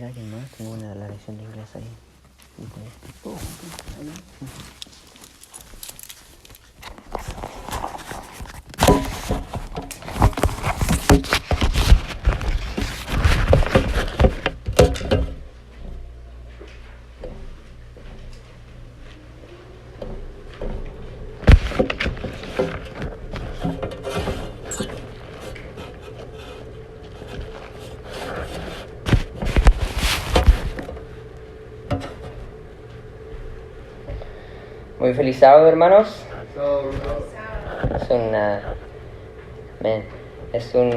venir alguien más? Tengo la lección de inglés ahí. Ahí. Muy feliz sábado, hermanos. Es un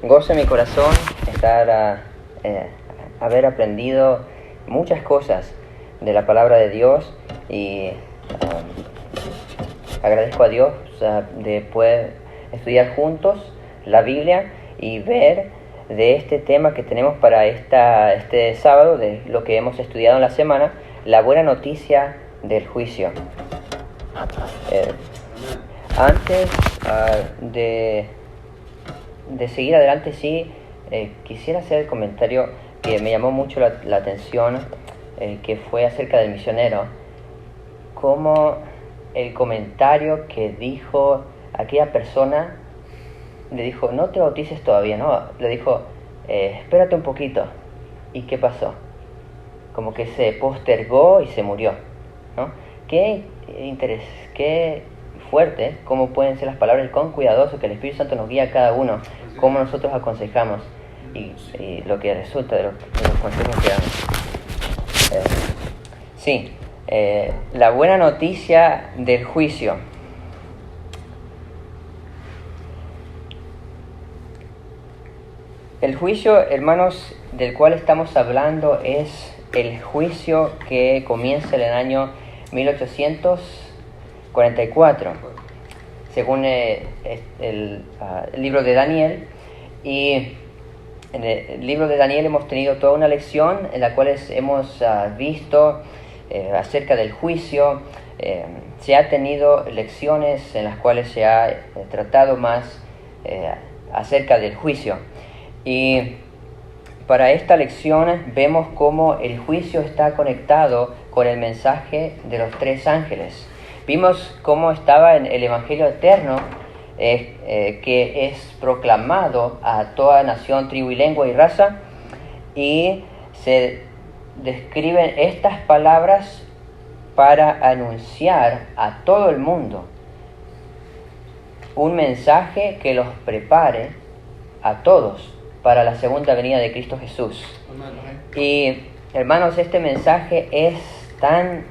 gozo en mi corazón estar haber aprendido muchas cosas de la palabra de Dios y agradezco a Dios de poder estudiar juntos la Biblia y ver de este tema que tenemos para este sábado, de lo que hemos estudiado en la semana, la buena noticia del juicio. Antes de seguir adelante, quisiera hacer el comentario que me llamó mucho la atención, que fue acerca del misionero, como el comentario que dijo aquella persona, le dijo, no te bautices todavía, ¿no? Le dijo, espérate un poquito. ¿Y qué pasó? Como que se postergó y se murió, ¿no? Qué fuerte cómo pueden ser las palabras, con cuidadoso que el Espíritu Santo nos guía a cada uno, cómo nosotros aconsejamos y lo que resulta de los consejos que damos. La buena noticia del juicio. El juicio, hermanos, del cual estamos hablando es el juicio que comienza en el año 1844, según el libro de Daniel. Y en el libro de Daniel hemos tenido toda una lección en la cual hemos visto acerca del juicio. Se ha tenido lecciones en las cuales se ha tratado más acerca del juicio. Y para esta lección vemos cómo el juicio está conectado con el mensaje de los tres ángeles. Vimos cómo estaba en el Evangelio eterno que es proclamado a toda nación, tribu y lengua y raza, y se describen estas palabras para anunciar a todo el mundo un mensaje que los prepare a todos para la segunda venida de Cristo Jesús. Y hermanos, este mensaje es tan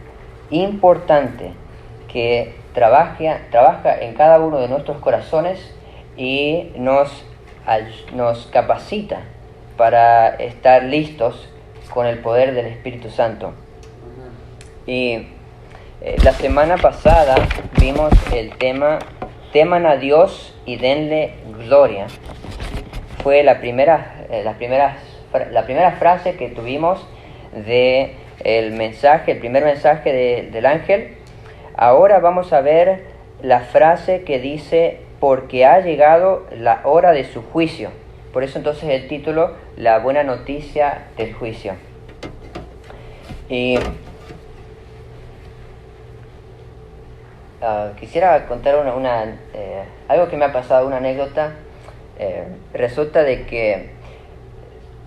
importante que trabaja en cada uno de nuestros corazones y nos capacita para estar listos con el poder del Espíritu Santo. Y la semana pasada vimos el tema teman a Dios y denle gloria. Fue la primera frase que tuvimos de el primer mensaje del ángel. Ahora vamos a ver la frase que dice, porque ha llegado la hora de su juicio. Por eso entonces el título, la buena noticia del juicio. Y quisiera contar algo que me ha pasado, una anécdota. Resulta de que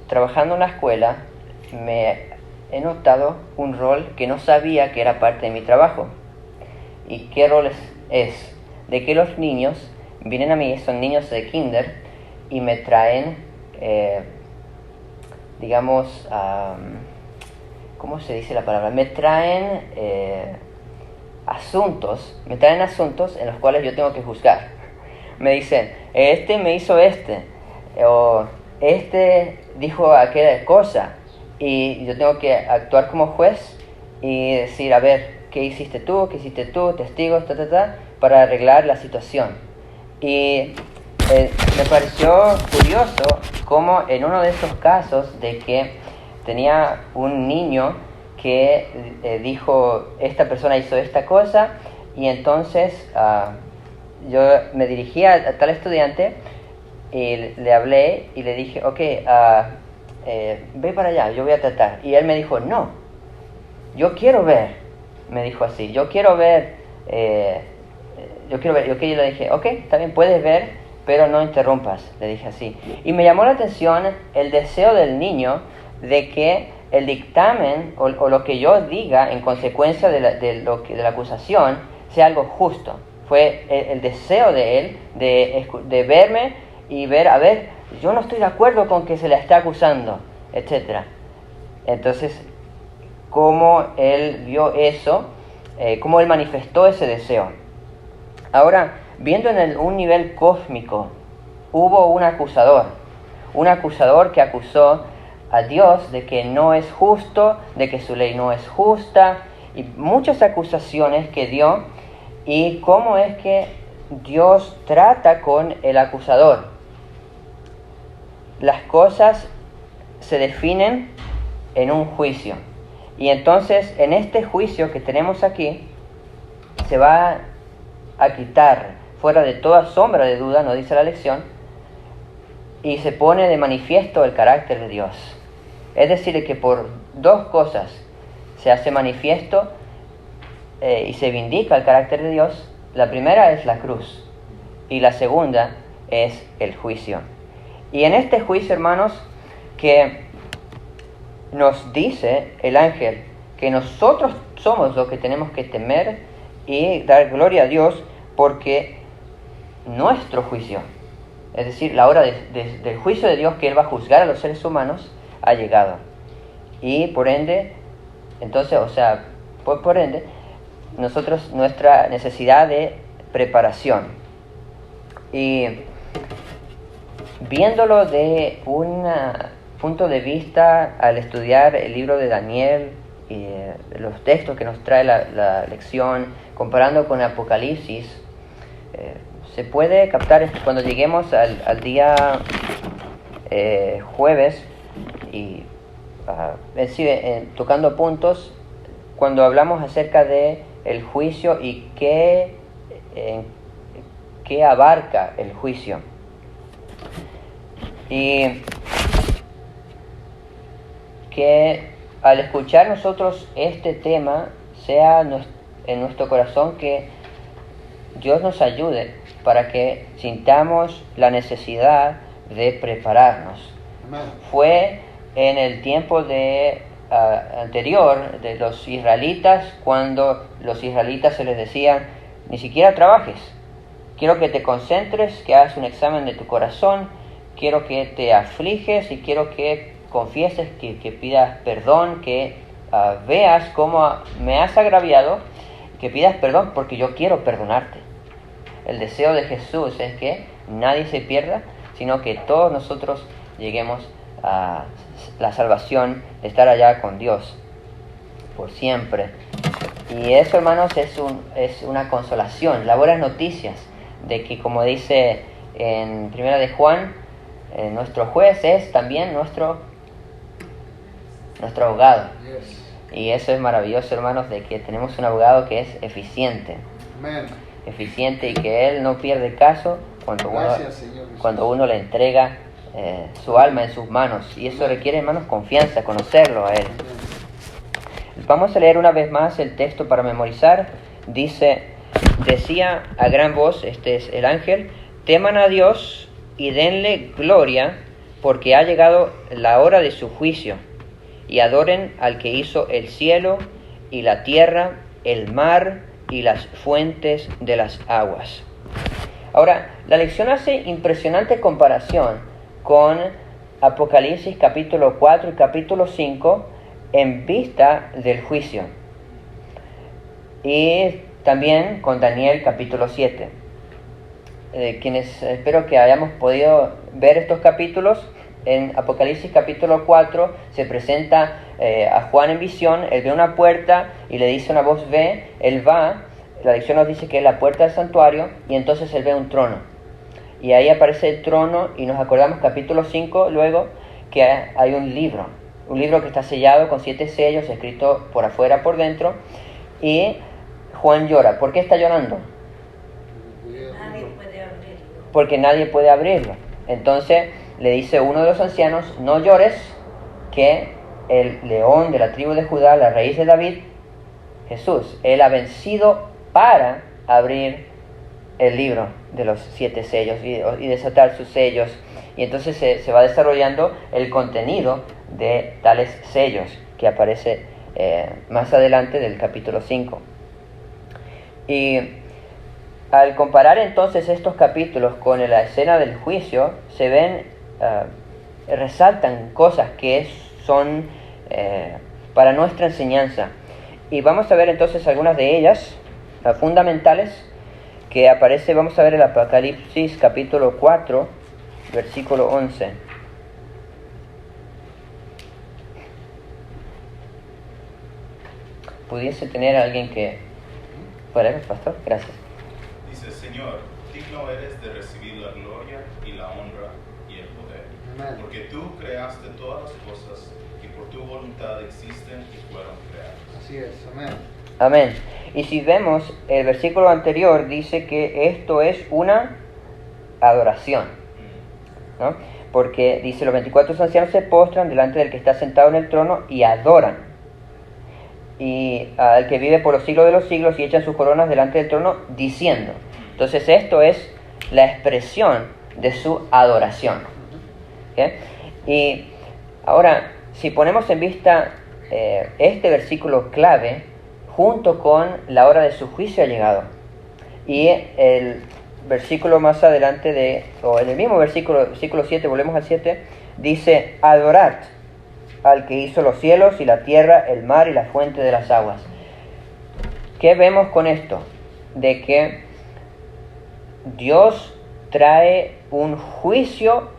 trabajando en la escuela me he notado un rol que no sabía que era parte de mi trabajo. ¿Y qué rol es? De que los niños vienen a mí, son niños de kinder, y me traen, ¿cómo se dice la palabra? Me traen asuntos en los cuales yo tengo que juzgar. Me dicen, este me hizo o este dijo aquella cosa, y yo tengo que actuar como juez y decir, a ver, ¿qué hiciste tú, testigos, para arreglar la situación? Y me pareció curioso cómo en uno de esos casos de que tenía un niño que dijo, esta persona hizo esta cosa, y entonces yo me dirigí a tal estudiante y le hablé y le dije, ok, ve para allá, yo voy a tratar. Y él me dijo, no, yo quiero ver, me dijo así, yo quiero ver. Yo le dije, ok, está bien, puedes ver, pero no interrumpas, le dije así. Y me llamó la atención el deseo del niño de que el dictamen o lo que yo diga en consecuencia de la acusación sea algo justo. Fue el deseo de él de verme y ver, a ver, yo no estoy de acuerdo con que se le está acusando, etc. Entonces, cómo él vio eso, cómo él manifestó ese deseo. Ahora, viendo en un nivel cósmico, hubo un acusador que acusó a Dios de que no es justo, de que su ley no es justa, y muchas acusaciones que dio, y cómo es que Dios trata con el acusador. Las cosas se definen en un juicio, y entonces en este juicio que tenemos aquí, se va a quitar fuera de toda sombra de duda, nos dice la lección, y se pone de manifiesto el carácter de Dios. Es decir, que por dos cosas se hace manifiesto y se vindica el carácter de Dios. La primera es la cruz y la segunda es el juicio. Y en este juicio, hermanos, que nos dice el ángel que nosotros somos los que tenemos que temer y dar gloria a Dios, porque nuestro juicio, es decir, la hora del juicio de Dios, que Él va a juzgar a los seres humanos, ha llegado. Y por ende, entonces, por ende, nosotros, nuestra necesidad de preparación. Y viéndolo de un punto de vista, al estudiar el libro de Daniel y los textos que nos trae la lección, comparando con Apocalipsis, se puede captar esto cuando lleguemos al día jueves y tocando puntos, cuando hablamos acerca de el juicio y qué abarca el juicio. Y que al escuchar nosotros este tema, sea en nuestro corazón que Dios nos ayude para que sintamos la necesidad de prepararnos. Amén. Fue en el tiempo anterior de los israelitas, cuando los israelitas se les decía, ni siquiera trabajes, quiero que te concentres, que hagas un examen de tu corazón, quiero que te afliges y quiero que confieses, que pidas perdón, que veas cómo me has agraviado, que pidas perdón porque yo quiero perdonarte. El deseo de Jesús es que nadie se pierda, sino que todos nosotros lleguemos a la salvación, de estar allá con Dios por siempre. Y eso, hermanos, es una consolación, las buenas noticias de que, como dice en 1 de Juan, nuestro juez es también nuestro abogado. Yes. Y eso es maravilloso, hermanos, de que tenemos un abogado que es eficiente. Amén. Eficiente, y que Él no pierde caso Gracias, Señor Jesús. cuando uno le entrega su alma en sus manos. Y eso requiere, hermanos, confianza, conocerlo a Él. Vamos a leer una vez más el texto para memorizar. Decía a gran voz, este es el ángel, teman a Dios y denle gloria, porque ha llegado la hora de su juicio, y adoren al que hizo el cielo y la tierra, el mar y las fuentes de las aguas. Ahora, la lección hace impresionante comparación con Apocalipsis capítulo 4 y capítulo 5 en vista del juicio, y también con Daniel capítulo 7. Quienes espero que hayamos podido ver estos capítulos, en Apocalipsis capítulo 4 se presenta a Juan en visión. Él ve una puerta y le dice una voz, ve, él va, la lección nos dice que es la puerta del santuario, y entonces él ve un trono, y ahí aparece el trono, y nos acordamos capítulo 5 luego que hay un libro que está sellado con 7 sellos, escrito por afuera, por dentro, y Juan llora. ¿Por qué está llorando? Nadie puede abrirlo. Porque nadie puede abrirlo. Entonces le dice uno de los ancianos, no llores, que el león de la tribu de Judá, la raíz de David, Jesús, Él ha vencido para abrir el libro de los 7 sellos y desatar sus sellos. Y entonces se va desarrollando el contenido de tales sellos que aparece más adelante del capítulo 5. Y al comparar entonces estos capítulos con la escena del juicio, se ven, resaltan cosas que son para nuestra enseñanza. Y vamos a ver entonces algunas de ellas fundamentales que aparece. Vamos a ver el Apocalipsis capítulo 4, versículo 11. ¿Pudiese tener a alguien que fuera el pastor? Gracias. Dice: Señor, digno eres de recibir la gloria y la honra y el poder. Amén. Porque tú creaste todas las cosas y por tu voluntad existen y fueron creadas. Así es, amén. Amén. Y si vemos el versículo anterior, dice que esto es una adoración, ¿no? Porque dice: los 24 ancianos se postran delante del que está sentado en el trono y adoran. Y al que vive por los siglos de los siglos, y echan sus coronas delante del trono diciendo. Entonces esto es la expresión de su adoración. ¿Okay? Y ahora, si ponemos en vista este versículo clave junto con la hora de su juicio ha llegado, y el versículo más adelante o en el mismo versículo 7, volvemos al 7, dice: adorad al que hizo los cielos y la tierra, el mar y la fuente de las aguas. ¿Qué vemos con esto? De que Dios trae un juicio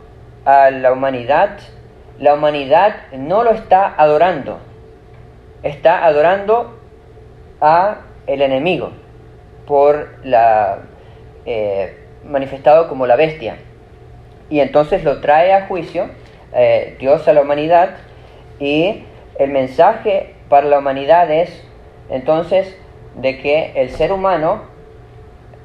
a la humanidad. La humanidad no lo está adorando. Está adorando a el enemigo por manifestado como la bestia. Y entonces lo trae a juicio Dios a la humanidad. Y el mensaje para la humanidad es entonces de que el ser humano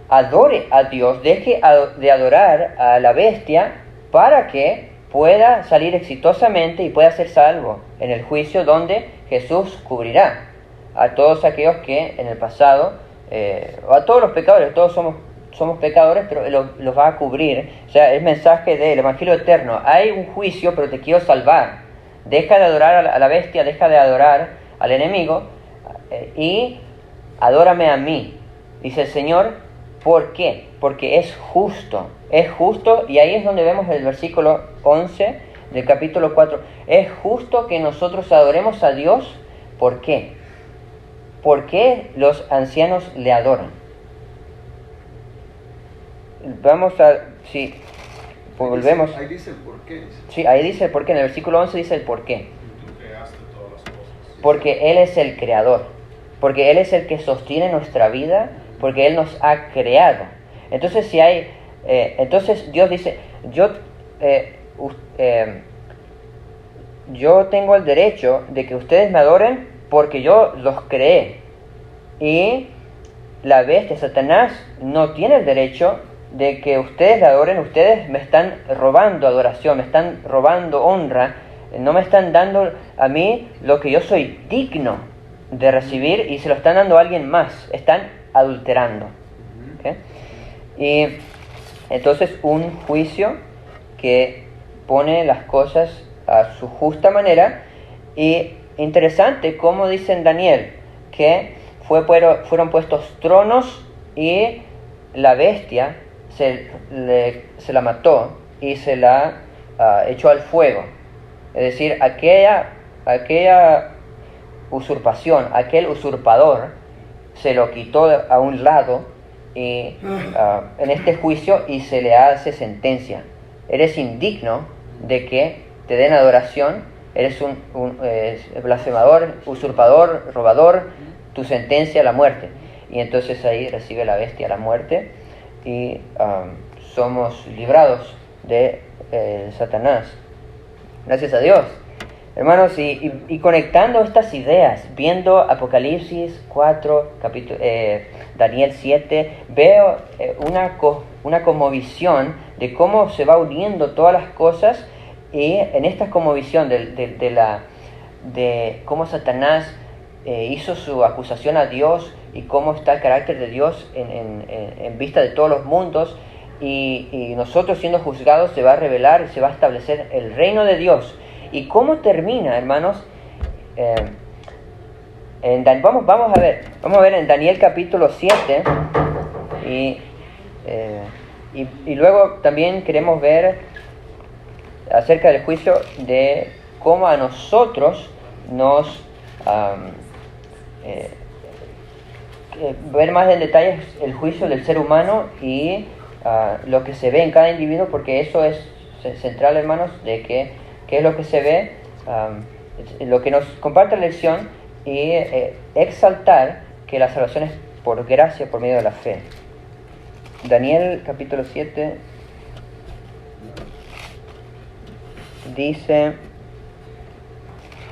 adore a Dios, deje de adorar a la bestia para que pueda salir exitosamente y pueda ser salvo en el juicio donde Jesús cubrirá a todos aquellos que en el pasado, o a todos los pecadores, todos somos pecadores, pero los va a cubrir. O sea, el mensaje del Evangelio eterno: hay un juicio, pero te quiero salvar. Deja de adorar a la bestia, deja de adorar al enemigo y adórame a mí. Dice el Señor. ¿Por qué? Porque es justo, y ahí es donde vemos el versículo 11 del capítulo 4. Es justo que nosotros adoremos a Dios. ¿Por qué? ¿Por qué los ancianos le adoran? Vamos a... Sí, volvemos. Ahí dice el por qué. Sí, ahí dice el por qué. En el versículo 11 dice el por qué. Tú creaste todas las cosas. Porque Él es el creador. Porque Él es el que sostiene nuestra vida. Porque Él nos ha creado. Entonces, entonces Dios dice: yo tengo el derecho de que ustedes me adoren porque yo los creé. Y la bestia, Satanás, no tiene el derecho de que ustedes le adoren. Ustedes me están robando adoración, me están robando honra, no me están dando a mí lo que yo soy digno de recibir, y se lo están dando a alguien más. Están adulterando. ¿Okay? Y entonces un juicio que pone las cosas a su justa manera. Y interesante como dice en Daniel que fueron puestos tronos y la bestia se la mató y se la echó al fuego. Es decir, aquella usurpación, aquel usurpador se lo quitó a un lado y en este juicio, y se le hace sentencia: eres indigno de que te den adoración, eres un blasfemador, usurpador, robador, tu sentencia a la muerte. Y entonces ahí recibe la bestia la muerte y somos librados de Satanás. Gracias a Dios. Hermanos, y conectando estas ideas, viendo Apocalipsis 4, Daniel 7, veo una cosmovisión de cómo se va uniendo todas las cosas, Y en esta como visión de cómo Satanás hizo su acusación a Dios y cómo está el carácter de Dios en vista de todos los mundos, y nosotros siendo juzgados se va a revelar y se va a establecer el reino de Dios. ¿Y cómo termina, hermanos? Vamos a ver en Daniel capítulo 7 y luego también queremos ver acerca del juicio, de cómo a nosotros nos ver más en detalle el juicio del ser humano y lo que se ve en cada individuo, porque eso es central, hermanos, de qué es lo que se ve, lo que nos comparte la lección, y exaltar que la salvación es por gracia, por medio de la fe. Daniel capítulo 7 dice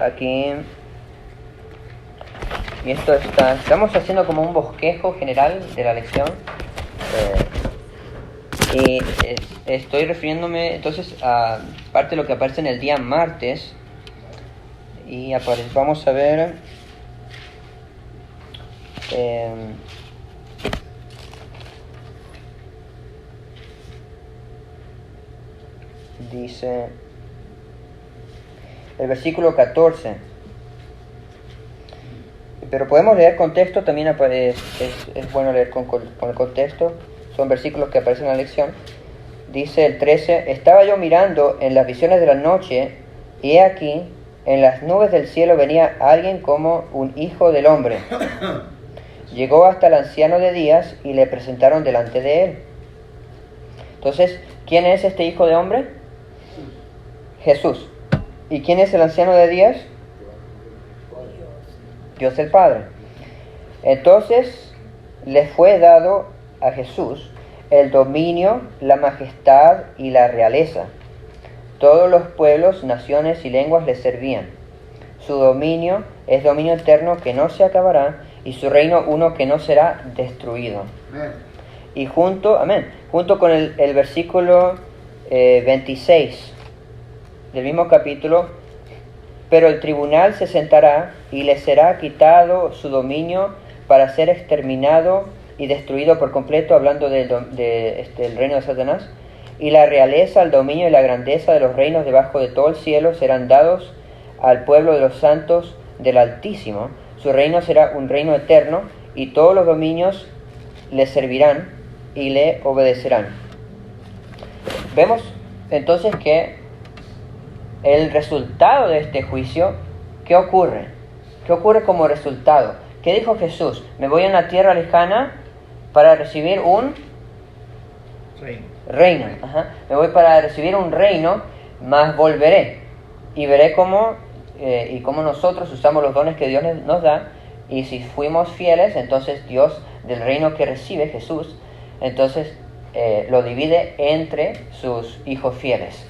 aquí, y esto estamos haciendo como un bosquejo general de la lección, y estoy refiriéndome entonces a parte de lo que aparece en el día martes, y vamos a ver dice el versículo 14, pero podemos leer contexto, también es bueno leer con el contexto, son versículos que aparecen en la lección. Dice el 13: estaba yo mirando en las visiones de la noche, y he aquí, en las nubes del cielo venía alguien como un hijo del hombre. Llegó hasta el anciano de días y le presentaron delante de él. Entonces, ¿quién es este hijo de hombre? Jesús. ¿Y quién es el anciano de días? Dios el Padre. Entonces le fue dado a Jesús el dominio, la majestad y la realeza. Todos los pueblos, naciones y lenguas le servían. Su dominio es dominio eterno que no se acabará, y su reino uno que no será destruido. Amén. Y junto con el versículo 26 del mismo capítulo: pero el tribunal se sentará y le será quitado su dominio para ser exterminado y destruido por completo, hablando del reino de Satanás, y la realeza, el dominio y la grandeza de los reinos debajo de todo el cielo serán dados al pueblo de los santos del Altísimo. Su reino será un reino eterno, y todos los dominios le servirán y le obedecerán. Vemos entonces que el resultado de este juicio, ¿qué ocurre? ¿Qué ocurre como resultado? ¿Qué dijo Jesús? Me voy a una tierra lejana para recibir un reino. Me voy para recibir un reino, mas volveré y veré cómo nosotros usamos los dones que Dios nos da, y si fuimos fieles, entonces Dios, del reino que recibe Jesús, entonces lo divide entre sus hijos fieles.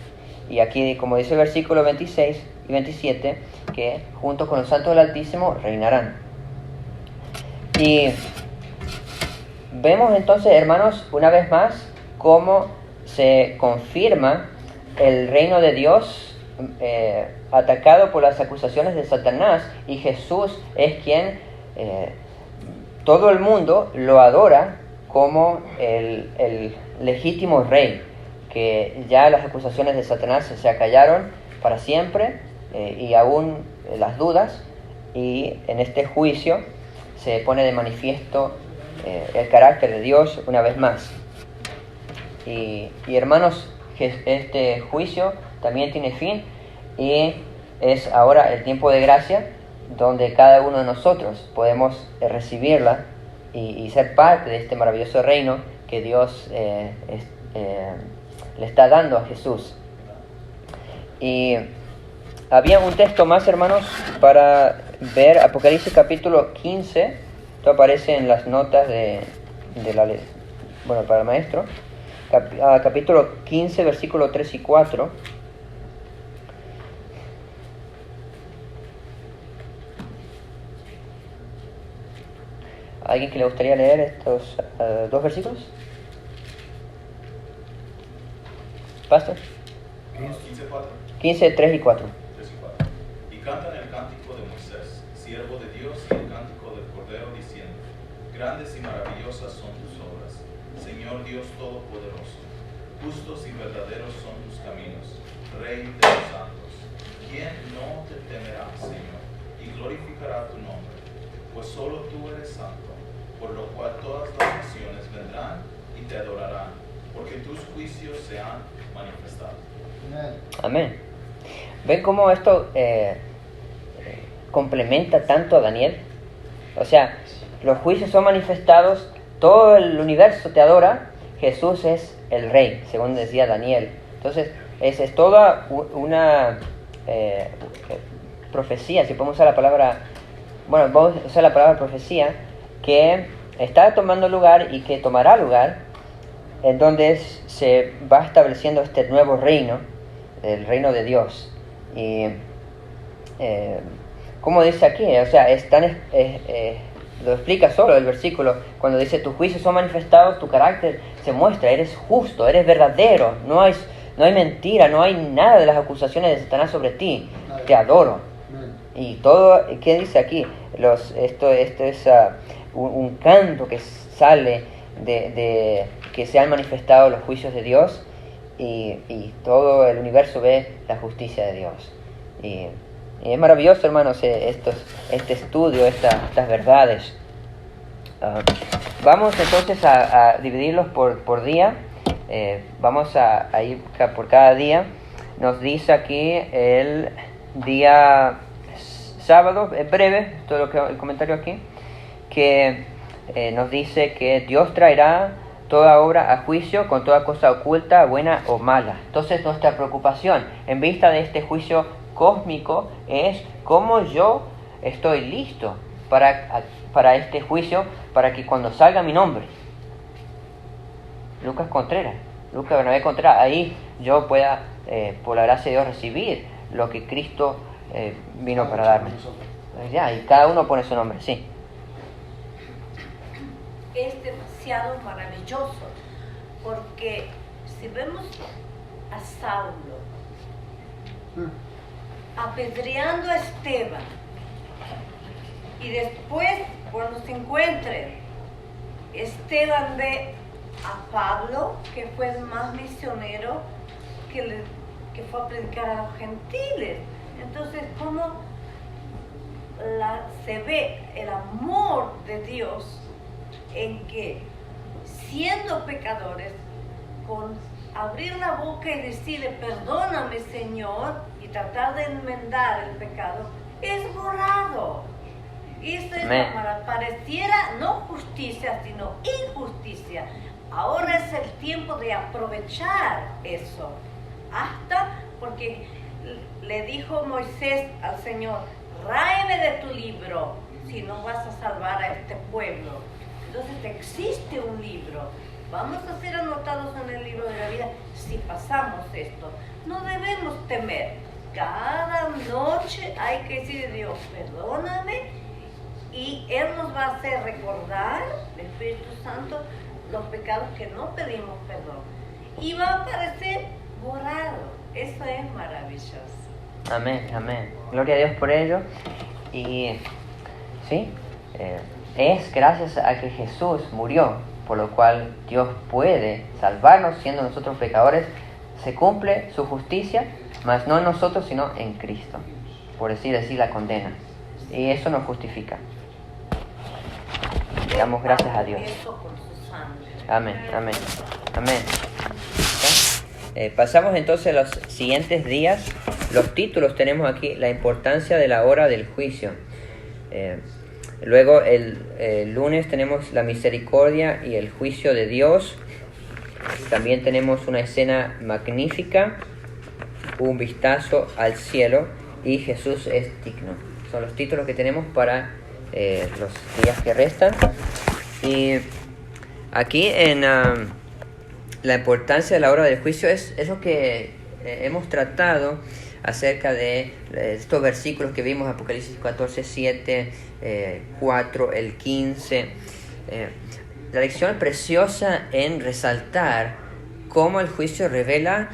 Y aquí, como dice el versículo 26 y 27, que junto con los santos del Altísimo reinarán. Y vemos entonces, hermanos, una vez más, cómo se confirma el reino de Dios atacado por las acusaciones de Satanás, y Jesús es quien todo el mundo lo adora como el legítimo rey, que ya las acusaciones de Satanás se acallaron para siempre, y aún las dudas, y en este juicio se pone de manifiesto el carácter de Dios una vez más. Y hermanos, este juicio también tiene fin, y es ahora el tiempo de gracia, donde cada uno de nosotros podemos recibirla y ser parte de este maravilloso reino que Dios le está dando a Jesús. Y había un texto más, hermanos, para ver Apocalipsis capítulo 15. Esto aparece en las notas para el maestro. Capítulo 15, versículos 3 y 4. ¿Alguien que le gustaría leer estos dos versículos? ¿Pastor? 15:4. 15, 3 y 4. 3 y 4. Y cantan el cántico de Moisés, siervo de Dios, y el cántico del Cordero, diciendo: Grandes y maravillosas son tus obras, Señor Dios Todopoderoso. Justos y verdaderos son tus caminos, Rey de los santos. ¿Quién no te temerá, Señor, y glorificará tu nombre? Pues solo tú eres santo, por lo cual todas las naciones vendrán y te adorarán, porque tus juicios se han manifestado. Amén. ¿Ven cómo esto complementa tanto a Daniel? O sea, los juicios son manifestados, todo el universo te adora, Jesús es el Rey, según decía Daniel. Entonces, es toda una profecía, si podemos usar la palabra, bueno, vamos a usar la palabra profecía, que está tomando lugar y que tomará lugar, en donde se va estableciendo este nuevo reino, el reino de Dios. Y como dice aquí, o sea, lo explica solo el versículo, cuando dice: tus juicios son manifestados, tu carácter se muestra, eres justo, eres verdadero, no hay mentira, no hay nada de las acusaciones de Satanás sobre ti, te adoro. Y todo, ¿qué dice aquí? Esto es un canto que sale de que se han manifestado los juicios de Dios, y todo el universo ve la justicia de Dios. Y es maravilloso, hermanos, este estudio, estas verdades. Vamos entonces a dividirlos por día. Vamos a ir por cada día. Nos dice aquí el día sábado, es breve, todo el comentario aquí, que nos dice que Dios traerá toda obra a juicio con toda cosa oculta, buena o mala. Entonces nuestra preocupación en vista de este juicio cósmico es cómo yo estoy listo para este juicio, para que cuando salga mi nombre, Lucas Bernabé Contreras, ahí yo pueda, por la gracia de Dios, recibir lo que Cristo vino para darme. Ya, y cada uno pone su nombre, sí. Es demasiado maravilloso, porque si vemos a Saulo apedreando a Esteban, y después cuando se encuentren, Esteban ve a Pablo, que fue el más misionero, que fue a predicar a los gentiles. Entonces, ¿cómo se ve el amor de Dios en que, siendo pecadores, con abrir la boca y decirle: perdóname, Señor, y tratar de enmendar el pecado, es borrado? Y esto es pareciera no justicia, sino injusticia. Ahora es el tiempo de aprovechar eso. Hasta porque le dijo Moisés al Señor: ráeme de tu libro si no vas a salvar a este pueblo. Entonces existe un libro. Vamos a ser anotados en el libro de la vida si pasamos esto. No debemos temer. Cada noche hay que decirle a Dios: perdóname. Y Él nos va a hacer recordar, el Espíritu Santo, los pecados que no pedimos perdón. Y va a aparecer borrado. Eso es maravilloso. Amén, amén. Gloria a Dios por ello. Y sí, es gracias a que Jesús murió, por lo cual Dios puede salvarnos siendo nosotros pecadores. Se cumple su justicia, mas no en nosotros, sino en Cristo. Por decir la condena. Y eso nos justifica. Damos gracias a Dios. Amén, amén, amén. Pasamos entonces a los siguientes días. Los títulos tenemos aquí: la importancia de la hora del juicio. Luego el lunes tenemos la misericordia y el juicio de Dios. También tenemos una escena magnífica, un vistazo al cielo y Jesús es digno. Son los títulos que tenemos para los días que restan. Y aquí en la importancia de la hora del juicio es lo que hemos tratado acerca de estos versículos que vimos: Apocalipsis 14, 7, 4, el 15. La lección preciosa en resaltar cómo el juicio revela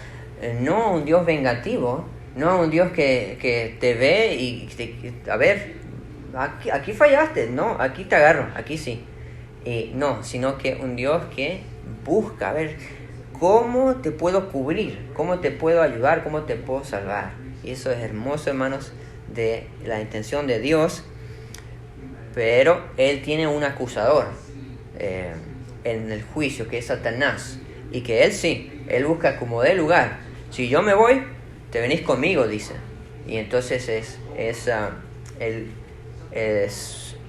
no un Dios vengativo, No a un Dios que te ve y a ver, aquí fallaste, no, aquí te agarro, aquí sí. No, sino que un Dios que busca, a ver, ¿cómo te puedo cubrir? ¿Cómo te puedo ayudar? ¿Cómo te puedo salvar? Y eso es hermoso, hermanos, de la intención de Dios. Pero Él tiene un acusador en el juicio, que es Satanás. Y que Él busca como de lugar. Si yo me voy, te venís conmigo, dice. Y entonces es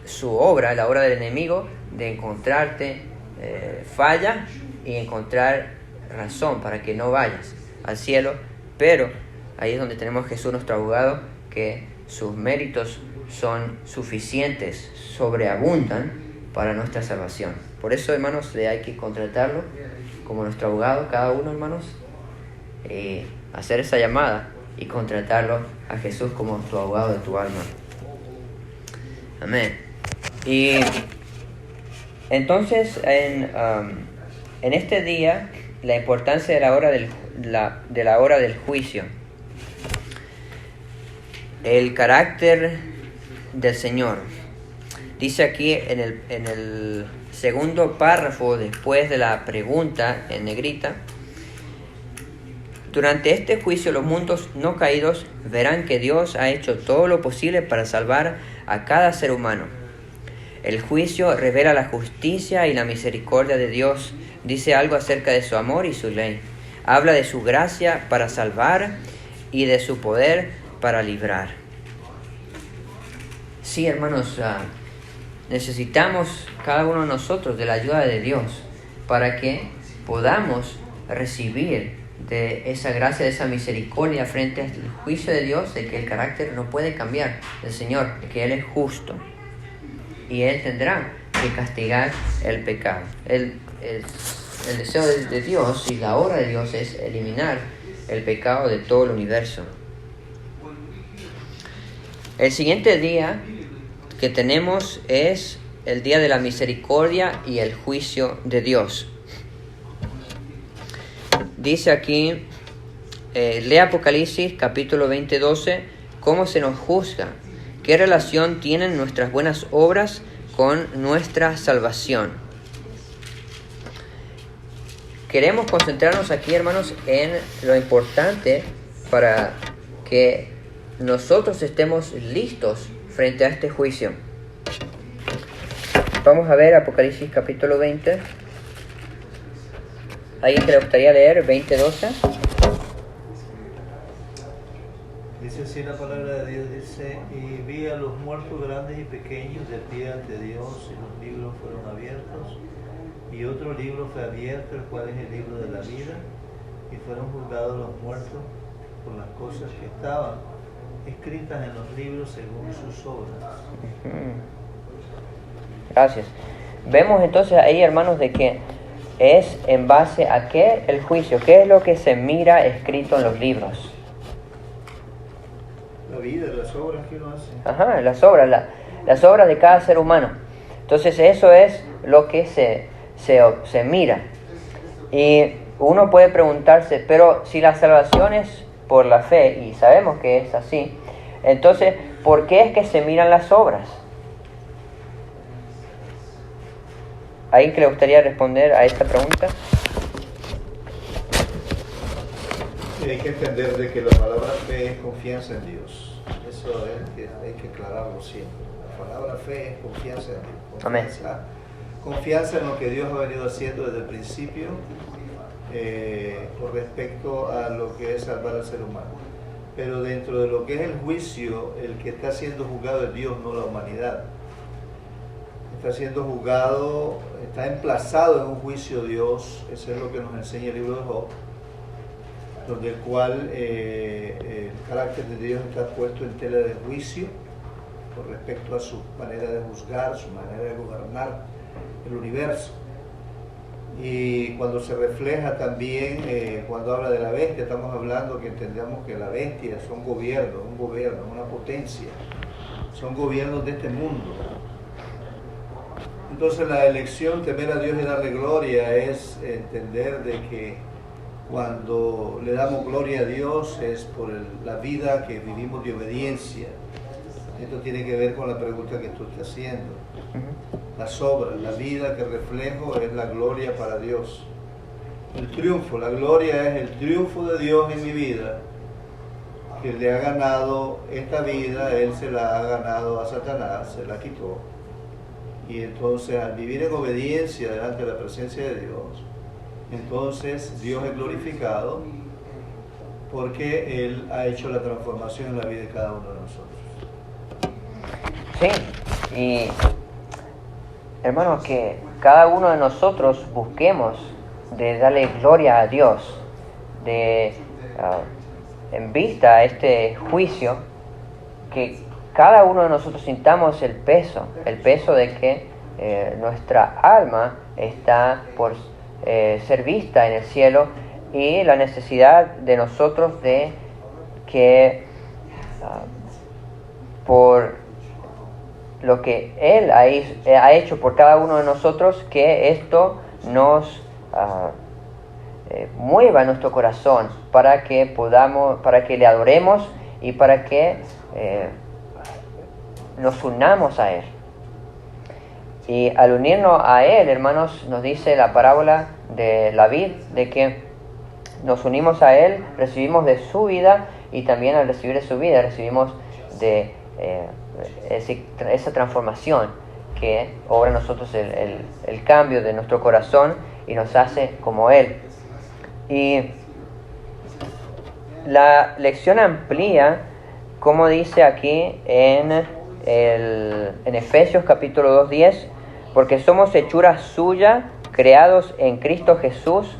su obra, la obra del enemigo, de encontrarte falla y encontrar razón para que no vayas al cielo. Pero ahí es donde tenemos a Jesús, nuestro abogado, que sus méritos son suficientes, sobreabundan para nuestra salvación. Por eso, hermanos, hay que contratarlo como nuestro abogado, cada uno, hermanos, hacer esa llamada y contratarlo a Jesús como tu abogado de tu alma. Amén. Y entonces, en este día, la importancia de la hora del juicio, el carácter del Señor. Dice aquí en el segundo párrafo, después de la pregunta en negrita: durante este juicio los mundos no caídos verán que Dios ha hecho todo lo posible para salvar a cada ser humano. El juicio revela la justicia y la misericordia de Dios. Dice algo acerca de su amor y su ley. Habla de su gracia para salvar y de su poder para librar. Sí, hermanos, necesitamos cada uno de nosotros de la ayuda de Dios para que podamos recibir de esa gracia, de esa misericordia frente al juicio de Dios, de que el carácter no puede cambiar del Señor, de que Él es justo y Él tendrá que castigar el pecado. El deseo de Dios y la obra de Dios es eliminar el pecado de todo el universo. El siguiente día que tenemos es el día de la misericordia y el juicio de Dios. Dice aquí, lee Apocalipsis capítulo 20:12, ¿cómo se nos juzga? ¿Qué relación tienen nuestras buenas obras con nuestra salvación? Queremos concentrarnos aquí, hermanos, en lo importante para que nosotros estemos listos frente a este juicio. Vamos a ver Apocalipsis capítulo 20. ¿Alguien que le gustaría leer 20:12? Dice así la palabra de Dios, dice: y vi a los muertos grandes y pequeños de pie ante Dios, y los libros fueron abiertos, y otro libro fue abierto, el cual es el libro de la vida, y fueron juzgados los muertos por las cosas que estaban escritas en los libros según sus obras. Gracias. Vemos entonces ahí, hermanos, de que es en base a qué el juicio, qué es lo que se mira escrito en los libros. La vida, las obras que uno hace. Ajá, las obras de cada ser humano. Entonces eso es lo que se mira. Y uno puede preguntarse, pero si la salvación es por la fe, y sabemos que es así, entonces, ¿por qué es que se miran las obras? ¿Alguien que le gustaría responder a esta pregunta? Hay que entender de que la palabra fe es confianza en Dios. Eso hay que aclararlo siempre. La palabra fe es confianza en Dios. Amén. Confianza en lo que Dios ha venido haciendo desde el principio con respecto a lo que es salvar al ser humano. Pero dentro de lo que es el juicio, el que está siendo juzgado es Dios, no la humanidad. Está siendo juzgado, está emplazado en un juicio Dios. Eso es lo que nos enseña el libro de Job, donde el cual el carácter de Dios está puesto en tela de juicio con respecto a su manera de juzgar, su manera de gobernar el universo. Y cuando se refleja también, cuando habla de la bestia, estamos hablando que entendamos que la bestia son gobiernos, un gobierno, una potencia, son gobiernos de este mundo. Entonces la elección, temer a Dios y darle gloria, es entender de que Cuando le damos gloria a Dios es por la vida que vivimos de obediencia. Esto tiene que ver con la pregunta que tú estás haciendo. Las obras, la vida que reflejo es la gloria para Dios. El triunfo, la gloria es el triunfo de Dios en mi vida, que le ha ganado esta vida, Él se la ha ganado a Satanás, se la quitó. Y entonces al vivir en obediencia delante de la presencia de Dios, entonces Dios es glorificado porque Él ha hecho la transformación en la vida de cada uno de nosotros. Sí, y hermanos, que cada uno de nosotros busquemos de darle gloria a Dios, en vista a este juicio, que cada uno de nosotros sintamos el peso de que nuestra alma está por ser vista en el cielo, y la necesidad de nosotros de que por lo que Él ha hecho por cada uno de nosotros, que esto nos mueva nuestro corazón para que le adoremos y para que nos unamos a Él. Y al unirnos a Él, hermanos, nos dice la parábola de la vid, de que nos unimos a Él, recibimos de su vida, y también al recibir de su vida recibimos de esa transformación que obra en nosotros el cambio de nuestro corazón y nos hace como Él. Y la lección amplía, como dice aquí en Efesios capítulo 2:10, porque somos hechura suya, creados en Cristo Jesús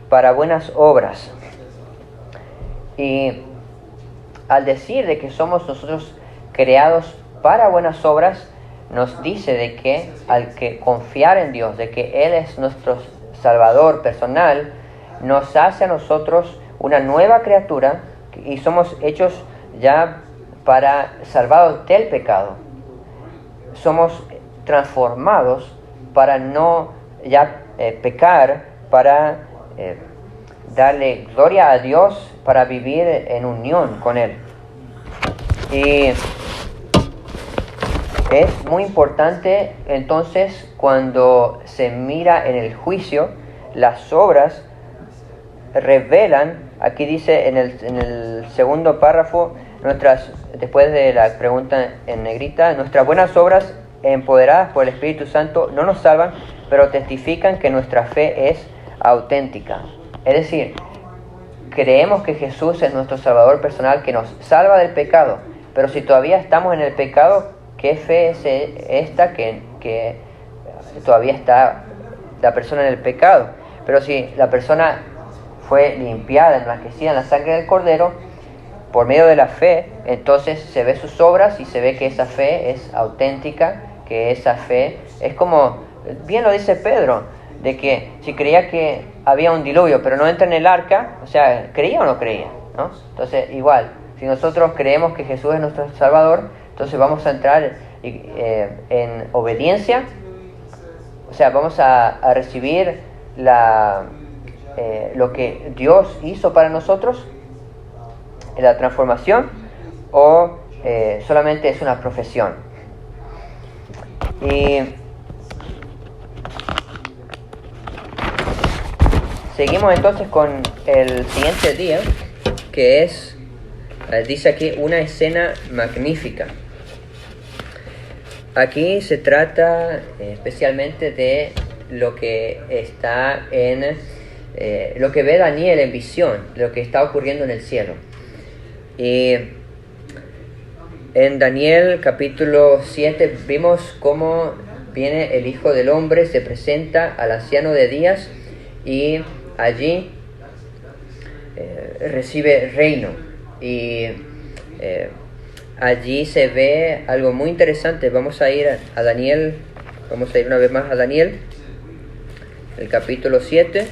para buenas obras. Y al decir de que somos nosotros creados para buenas obras, nos dice de que al que confiar en Dios, de que Él es nuestro Salvador personal, nos hace a nosotros una nueva criatura, y somos hechos ya salvados del pecado. Somos transformados para no ya pecar, para darle gloria a Dios, para vivir en unión con Él. Y es muy importante entonces, cuando se mira en el juicio, las obras revelan, aquí dice en el segundo párrafo, después de la pregunta en negrita, nuestras buenas obras empoderadas por el Espíritu Santo no nos salvan, pero testifican que nuestra fe es auténtica. Es decir, creemos que Jesús es nuestro Salvador personal, que nos salva del pecado, pero si todavía estamos en el pecado, ¿qué fe es esta que todavía está la persona en el pecado? Pero si la persona fue limpiada, enriquecida en la sangre del Cordero, por medio de la fe, entonces se ve sus obras y se ve que esa fe es auténtica, que esa fe es como, bien lo dice Pedro, de que si creía que había un diluvio, pero no entra en el arca, o sea, ¿creía o no creía? ¿No? Entonces, igual, si nosotros creemos que Jesús es nuestro Salvador, entonces vamos a entrar en obediencia, o sea, vamos a recibir lo que Dios hizo para nosotros, la transformación, o solamente es una profesión. Y seguimos entonces con el siguiente día, que es, dice aquí, una escena magnífica. Aquí se trata especialmente de lo que está en lo que ve Daniel en visión, lo que está ocurriendo en el cielo. Y en Daniel capítulo 7 vimos cómo viene el Hijo del Hombre, se presenta al anciano de días, y allí recibe reino. Y allí se ve algo muy interesante. Vamos a ir a Daniel, vamos a ir una vez más a Daniel, el capítulo 7.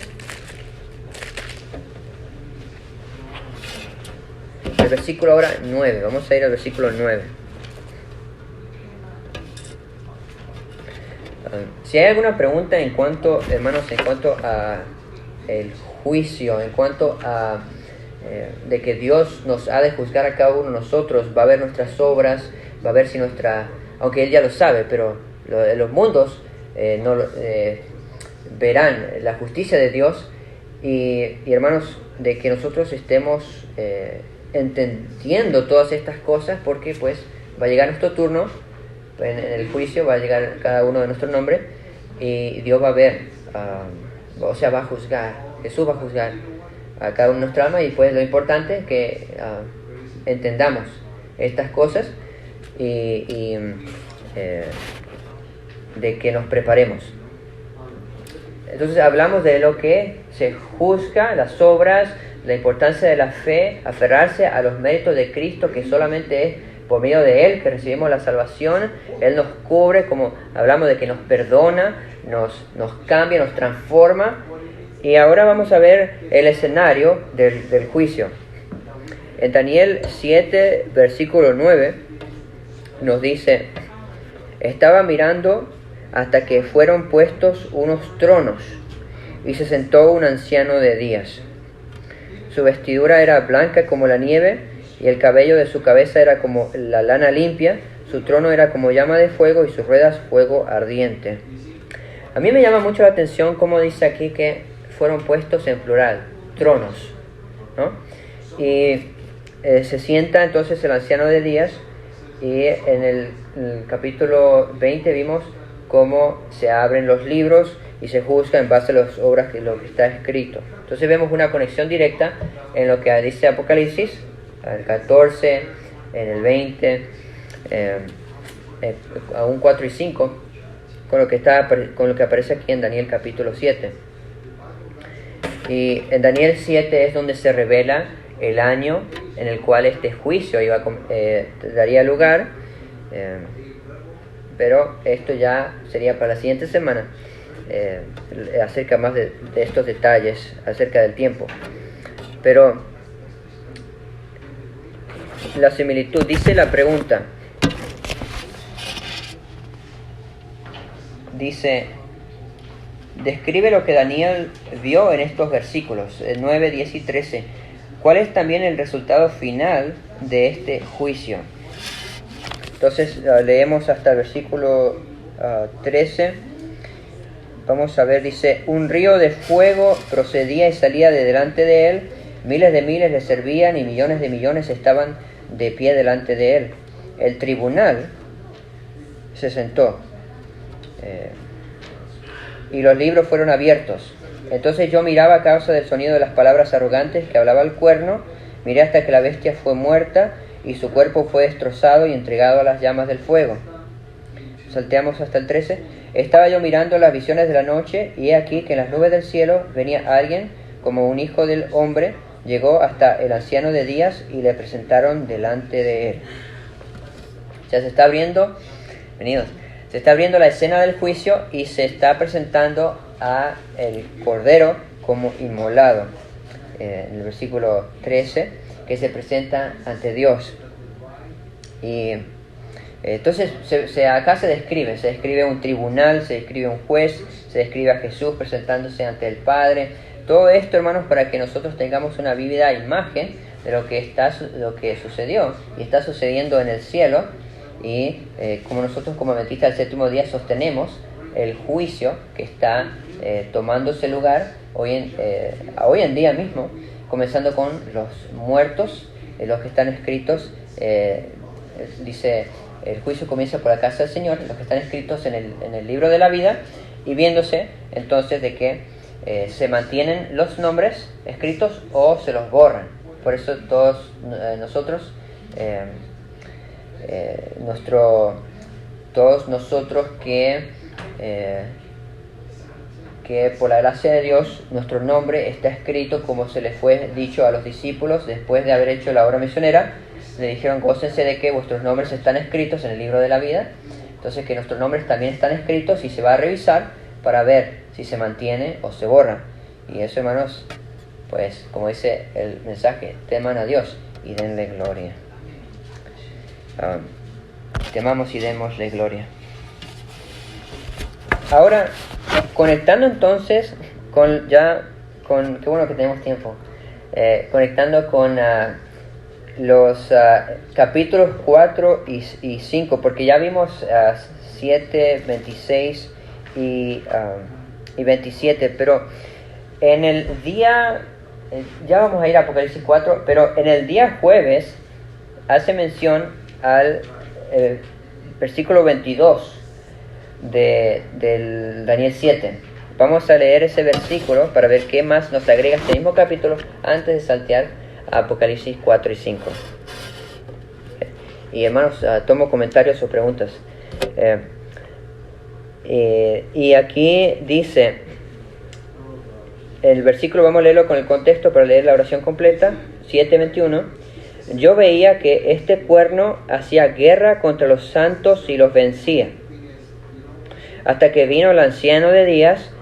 El versículo ahora 9, vamos a ir al versículo 9. Si hay alguna pregunta hermanos, en cuanto a el juicio, en cuanto a de que Dios nos ha de juzgar a cada uno de nosotros, va a ver nuestras obras, va a ver si aunque Él ya lo sabe, pero los mundos verán la justicia de Dios, y hermanos, de que nosotros estemos entendiendo todas estas cosas, porque pues va a llegar nuestro turno, en el juicio va a llegar cada uno de nuestro nombre, y Dios va a ver, va a juzgar, Jesús va a juzgar a cada uno de nuestra alma, y pues lo importante es que entendamos estas cosas y de que nos preparemos. Entonces hablamos de lo que se juzga, las obras, la importancia de la fe, aferrarse a los méritos de Cristo, que solamente es por medio de Él que recibimos la salvación. Él nos cubre, como hablamos de que nos perdona, nos cambia, nos transforma. Y ahora vamos a ver el escenario del juicio. En Daniel 7, versículo 9, nos dice: estaba mirando hasta que fueron puestos unos tronos, y se sentó un anciano de días. Su vestidura era blanca como la nieve, y el cabello de su cabeza era como la lana limpia. Su trono era como llama de fuego, y sus ruedas fuego ardiente. A mí me llama mucho la atención cómo dice aquí que fueron puestos en plural, tronos, ¿no? Y se sienta entonces el anciano de días, y en el capítulo 20 vimos cómo se abren los libros y se juzga en base a las obras que lo que está escrito. Entonces vemos una conexión directa en lo que dice Apocalipsis, el 14, en el 20, aún 4 y 5, con lo que aparece aquí en Daniel capítulo 7. Y en Daniel 7 es donde se revela el año en el cual este juicio daría lugar, pero esto ya sería para la siguiente semana, acerca más de estos detalles, acerca del tiempo. Pero la similitud, dice la pregunta, dice: describe lo que Daniel vio en estos versículos 9, 10 y 13. ¿Cuál es también el resultado final de este juicio? Entonces leemos hasta el versículo 13. Vamos a ver, dice: un río de fuego procedía y salía de delante de él, miles de miles le servían, y millones de millones estaban de pie delante de él. El tribunal se sentó, y los libros fueron abiertos. Entonces yo miraba a causa del sonido de las palabras arrogantes que hablaba el cuerno, miré hasta que la bestia fue muerta, y su cuerpo fue destrozado y entregado a las llamas del fuego. Salteamos hasta el 13. Estaba yo mirando las visiones de la noche, y he aquí que en las nubes del cielo venía alguien como un hijo del hombre, llegó hasta el anciano de días, y le presentaron delante de él. Ya se está abriendo, se está abriendo la escena del juicio, y se está presentando a el Cordero como inmolado, en el versículo 13, que se presenta ante Dios. Y entonces acá se describe un tribunal, se describe un juez, se describe a Jesús presentándose ante el Padre. Todo esto, hermanos, para que nosotros tengamos una vívida imagen de lo que sucedió y está sucediendo en el cielo. Y como nosotros como adventistas del séptimo día sostenemos el juicio que está tomándose lugar hoy en día mismo, comenzando con los muertos, los que están escritos, dice: el juicio comienza por la casa del Señor, los que están escritos en el libro de la vida, y viéndose entonces de que se mantienen los nombres escritos o se los borran. Por eso todos nosotros que por la gracia de Dios nuestro nombre está escrito, como se les fue dicho a los discípulos después de haber hecho la obra misionera. Le dijeron: gócense de que vuestros nombres están escritos en el libro de la vida. Entonces, que nuestros nombres también están escritos, y se va a revisar para ver si se mantiene o se borra. Y eso, hermanos, pues como dice el mensaje, teman a Dios y denle gloria. Temamos y démosle gloria. Ahora, conectando entonces con qué bueno que tenemos tiempo, conectando con los capítulos 4 y 5, porque ya vimos 7, 26 y 27, pero en el día, ya vamos a ir a Apocalipsis 4, pero en el día jueves hace mención al versículo 22 del Daniel 7. Vamos a leer ese versículo para ver qué más nos agrega este mismo capítulo antes de saltear a Apocalipsis 4 y 5. Y hermanos, tomo comentarios o preguntas. Y aquí dice, el versículo, vamos a leerlo con el contexto para leer la oración completa, 7:21. Yo veía que este cuerno hacía guerra contra los santos y los vencía, hasta que vino el anciano de días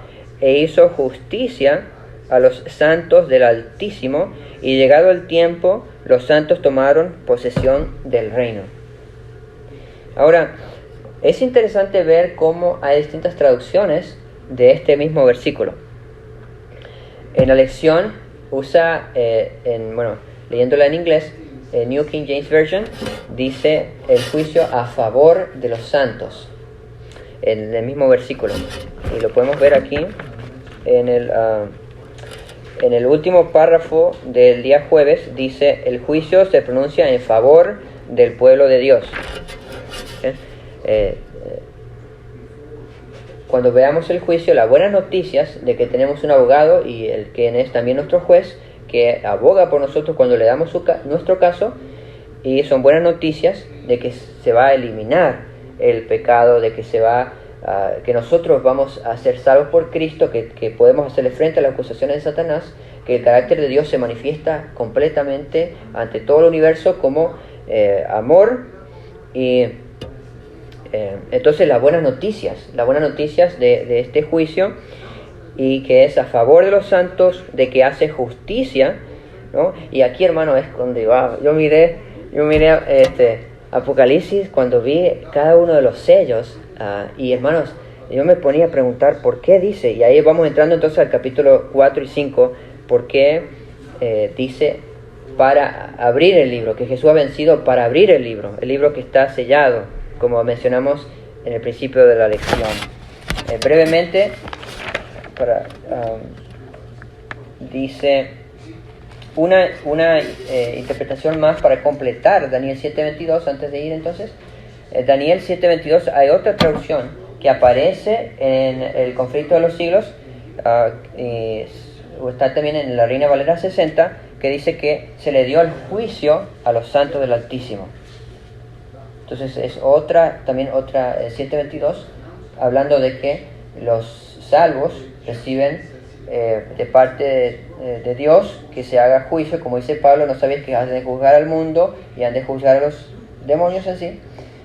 e hizo justicia a los santos del Altísimo, y llegado el tiempo, los santos tomaron posesión del reino. Ahora, es interesante ver cómo hay distintas traducciones de este mismo versículo. En la lección usa, leyéndola en inglés, New King James Version, dice el juicio a favor de los santos, en el mismo versículo. Y lo podemos ver aquí en el último párrafo del día jueves, dice, el juicio se pronuncia en favor del pueblo de Dios. Cuando veamos el juicio, las buenas noticias de que tenemos un abogado y el que es también nuestro juez, que aboga por nosotros cuando le damos nuestro caso, y son buenas noticias de que se va a eliminar el pecado, de que que nosotros vamos a ser salvos por Cristo, que podemos hacerle frente a las acusaciones de Satanás, que el carácter de Dios se manifiesta completamente ante todo el universo como amor. Y entonces las buenas noticias de este juicio, y que es a favor de los santos, de que hace justicia, ¿no? Y aquí, hermano, es donde va. Yo miré Apocalipsis cuando vi cada uno de los sellos, y hermanos, yo me ponía a preguntar por qué dice, y ahí vamos entrando entonces al capítulo 4 y 5, por qué dice para abrir el libro, que Jesús ha vencido para abrir el libro que está sellado, como mencionamos en el principio de la lección. Brevemente, dice una interpretación más para completar Daniel 7:22, antes de ir entonces. Daniel 7:22, hay otra traducción que aparece en el conflicto de los siglos, está también en la Reina Valera 60, que dice que se le dio el juicio a los santos del Altísimo. Entonces es otra 7:22, hablando de que los salvos reciben de parte de Dios que se haga juicio, como dice Pablo, no sabéis que han de juzgar al mundo y han de juzgar a los demonios en sí.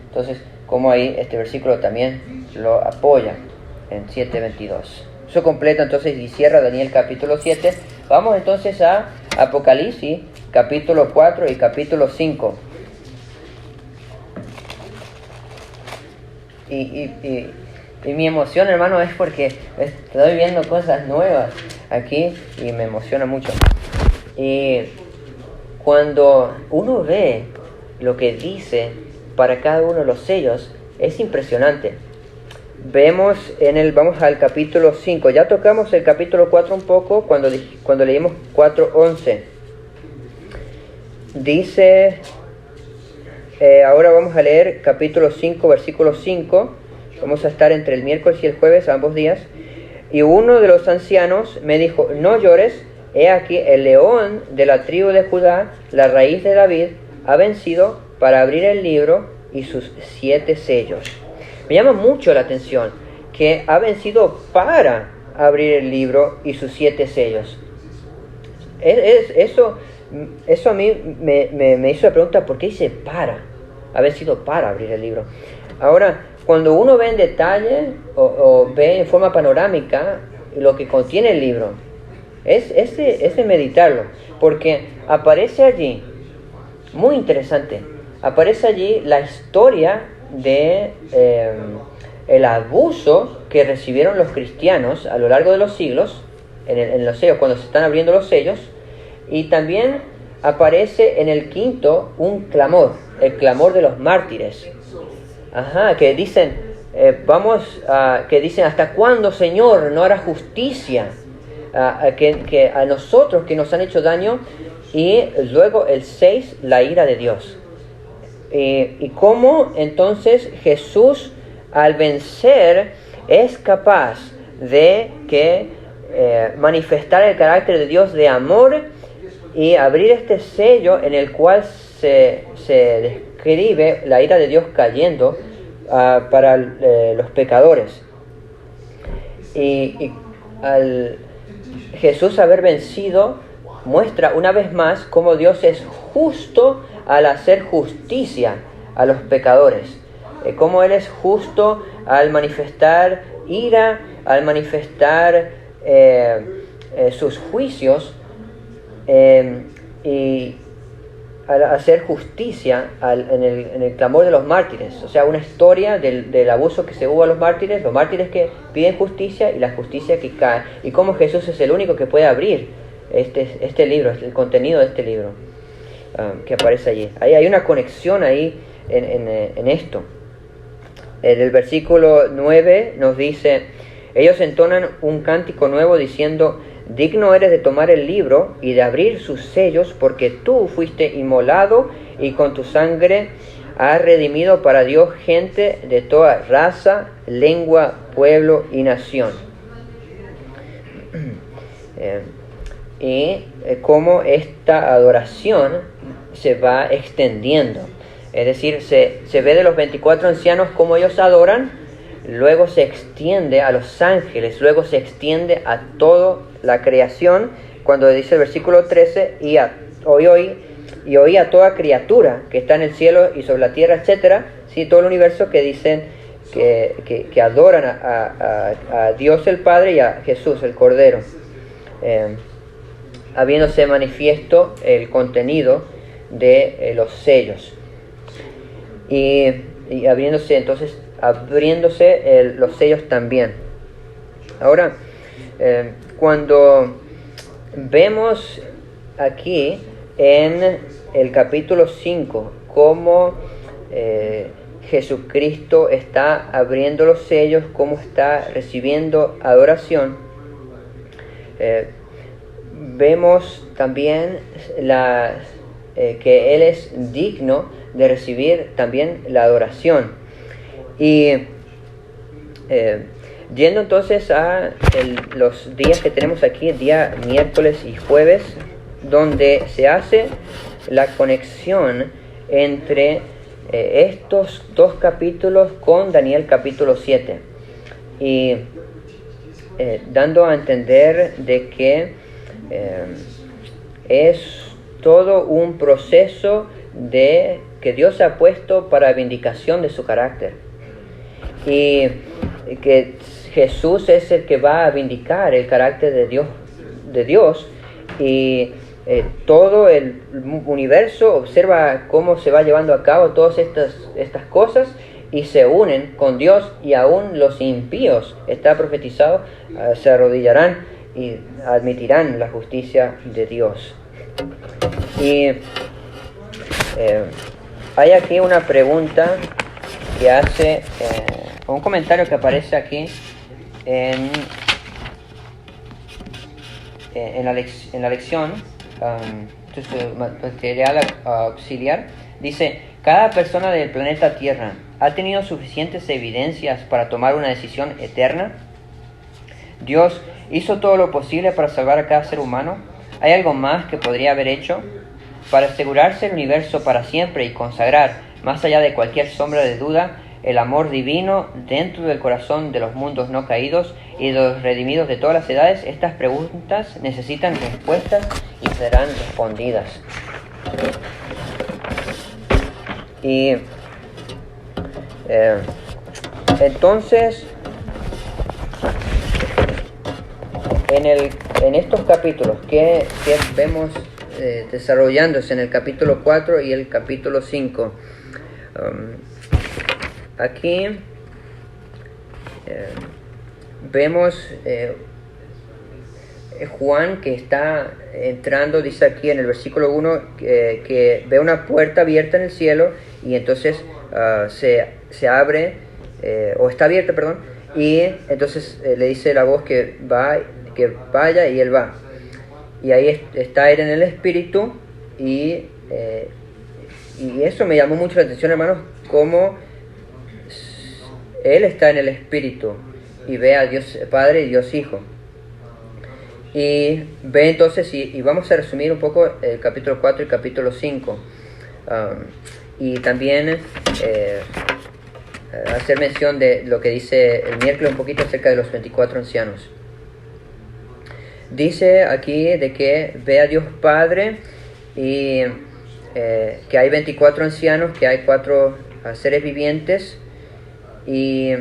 Entonces, como ahí este versículo también lo apoya en 7:22. Eso completa entonces y cierra Daniel capítulo 7. Vamos entonces a Apocalipsis capítulo 4 y capítulo 5. Y mi emoción, hermano, es porque estoy viendo cosas nuevas aquí y me emociona mucho. Y cuando uno ve lo que dice para cada uno de los sellos, es impresionante. Vamos al capítulo 5. Ya tocamos el capítulo 4 un poco cuando leímos 4:11. Dice, ahora vamos a leer capítulo 5, versículo 5. Vamos a estar entre el miércoles y el jueves, ambos días. Y uno de los ancianos me dijo, no llores, he aquí el león de la tribu de Judá, la raíz de David, ha vencido para abrir el libro y sus 7 sellos. Me llama mucho la atención que ha vencido para abrir el libro y sus 7 sellos. Eso a mí me hizo la pregunta, ¿por qué dice para? Ha vencido para abrir el libro. Ahora, cuando uno ve en detalle o ve en forma panorámica lo que contiene el libro, es de meditarlo, porque aparece allí, muy interesante, aparece allí la historia de el abuso que recibieron los cristianos a lo largo de los siglos, en los sellos, cuando se están abriendo los sellos. Y también aparece en el quinto un clamor, el clamor de los mártires. Que dicen, que dicen, ¿hasta cuándo, Señor, no hará justicia que a nosotros que nos han hecho daño? Y luego el 6, la ira de Dios. Y cómo entonces Jesús, al vencer, es capaz de manifestar el carácter de Dios de amor y abrir este sello en el cual se describe la ira de Dios cayendo para los pecadores. Y al Jesús haber vencido, muestra una vez más cómo Dios es justo al hacer justicia a los pecadores. Cómo Él es justo al manifestar ira, al manifestar sus juicios y al hacer justicia en el clamor de los mártires. O sea, una historia del abuso que se hubo a los mártires que piden justicia y la justicia que cae. Y cómo Jesús es el único que puede abrir este libro, el contenido de este libro que aparece allí. Hay una conexión ahí en esto. En el versículo 9 nos dice: ellos entonan un cántico nuevo diciendo: digno eres de tomar el libro y de abrir sus sellos, porque tú fuiste inmolado y con tu sangre has redimido para Dios gente de toda raza, lengua, pueblo y nación. Y cómo esta adoración se va extendiendo. Es decir, se ve de los 24 ancianos cómo ellos adoran, luego se extiende a los ángeles, luego se extiende a toda la creación, cuando dice el versículo 13, y oí a toda criatura que está en el cielo y sobre la tierra, etcétera, ¿sí? Todo el universo que dicen que adoran a Dios el Padre y a Jesús el Cordero, habiéndose manifiesto el contenido de los sellos. Y abriéndose los sellos también. Ahora, cuando vemos aquí en el capítulo 5 cómo Jesucristo está abriendo los sellos, cómo está recibiendo adoración, vemos también que Él es digno de recibir también la adoración. Y yendo entonces a los días que tenemos aquí, día miércoles y jueves, donde se hace la conexión entre estos dos capítulos con Daniel capítulo 7, y dando a entender de que es todo un proceso que Dios ha puesto para vindicación de su carácter, y que Jesús es el que va a vindicar el carácter de Dios, y todo el universo observa cómo se va llevando a cabo todas estas cosas y se unen con Dios, y aún los impíos, está profetizado, se arrodillarán y admitirán la justicia de Dios. Y hay aquí una pregunta que hace, un comentario que aparece aquí en la lección, material auxiliar. Dice: cada persona del planeta Tierra ha tenido suficientes evidencias para tomar una decisión eterna. Dios hizo todo lo posible para salvar a cada ser humano. ¿Hay algo más que podría haber hecho? Para asegurarse el universo para siempre y consagrar, más allá de cualquier sombra de duda, el amor divino dentro del corazón de los mundos no caídos y de los redimidos de todas las edades, estas preguntas necesitan respuestas y serán respondidas. Y entonces, en estos capítulos que vemos desarrollándose en el capítulo 4 y el capítulo 5, aquí vemos Juan, que está entrando, dice aquí en el versículo 1, que ve una puerta abierta en el cielo y entonces se abre, o está abierta, perdón, y entonces le dice la voz que vaya, y él va. Y ahí está él en el Espíritu, y eso me llamó mucho la atención, hermanos, cómo él está en el Espíritu y ve a Dios Padre y Dios Hijo. Y ve entonces, y vamos a resumir un poco el capítulo 4 y capítulo 5. Y también hacer mención de lo que dice el miércoles un poquito acerca de los 24 ancianos. Dice aquí de que ve a Dios Padre y que hay 24 ancianos, que hay 4 seres vivientes, y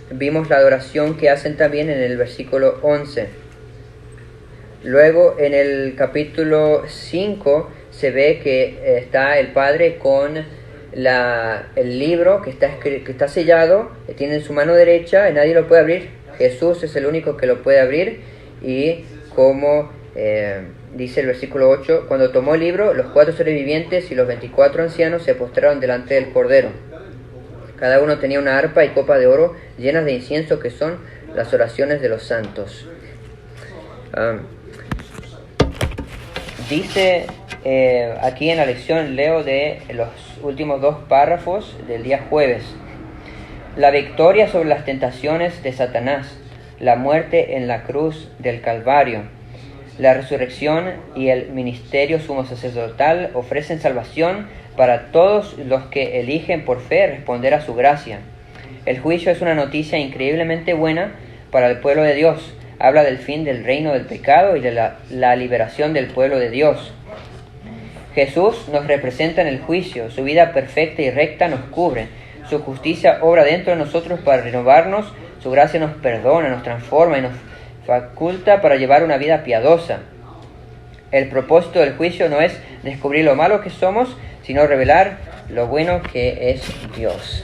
vimos la adoración que hacen también en el versículo 11. Luego en el capítulo 5 se ve que está el Padre con el libro que está sellado, que tiene en su mano derecha y nadie lo puede abrir. Jesús es el único que lo puede abrir, y como dice el versículo 8, cuando tomó el libro, los 4 seres vivientes y los 24 ancianos se postraron delante del Cordero. Cada uno tenía una arpa y copa de oro llenas de incienso, que son las oraciones de los santos. Dice aquí en la lección, leo de los últimos 2 párrafos del día jueves: la victoria sobre las tentaciones de Satanás, la muerte en la cruz del Calvario, la resurrección y el ministerio sumo sacerdotal ofrecen salvación para todos los que eligen por fe responder a su gracia. El juicio es una noticia increíblemente buena para el pueblo de Dios. Habla del fin del reino del pecado y de la liberación del pueblo de Dios. Jesús nos representa en el juicio. Su vida perfecta y recta nos cubre. Su justicia obra dentro de nosotros para renovarnos. Su gracia nos perdona, nos transforma y nos faculta para llevar una vida piadosa. El propósito del juicio no es descubrir lo malo que somos, sino revelar lo bueno que es Dios.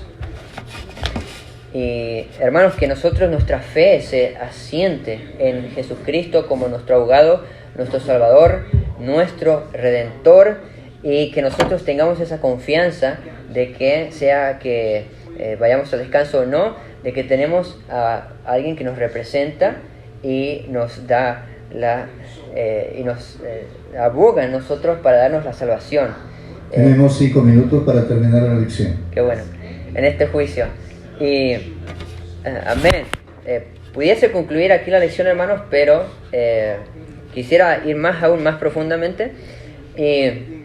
Y hermanos, que nuestra fe se asiente en Jesucristo como nuestro abogado, nuestro Salvador, nuestro Redentor, y que nosotros tengamos esa confianza de que sea que vayamos al descanso o no, de que tenemos a alguien que nos representa y nos da aboga en nosotros para darnos la salvación. Tenemos 5 minutos para terminar la lección. Qué bueno, en este juicio. Y amén. Pudiese concluir aquí la lección, hermanos, pero quisiera ir aún más profundamente. Y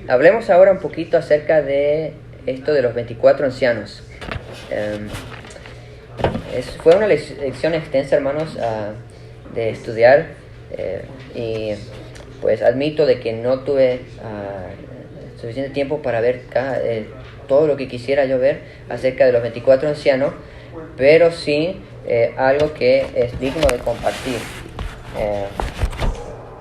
hablemos ahora un poquito acerca de esto de los 24 ancianos. Fue una lección extensa, hermanos, de estudiar, y pues admito de que no tuve suficiente tiempo para ver todo lo que quisiera yo ver acerca de los 24 ancianos, pero sí algo que es digno de compartir,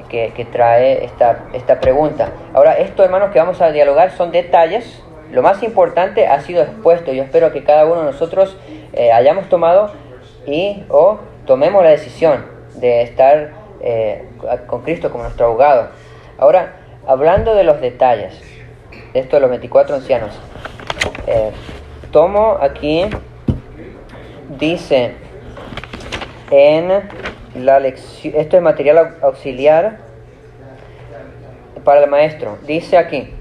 que trae esta pregunta. Ahora, esto, hermanos, que vamos a dialogar son detalles. Lo más importante ha sido expuesto. Yo espero que cada uno de nosotros hayamos tomado o tomemos la decisión de estar con Cristo como nuestro abogado. Ahora, hablando de los detalles, esto de los 24 ancianos, tomo aquí, dice en la lección, esto es material auxiliar para el maestro, dice aquí,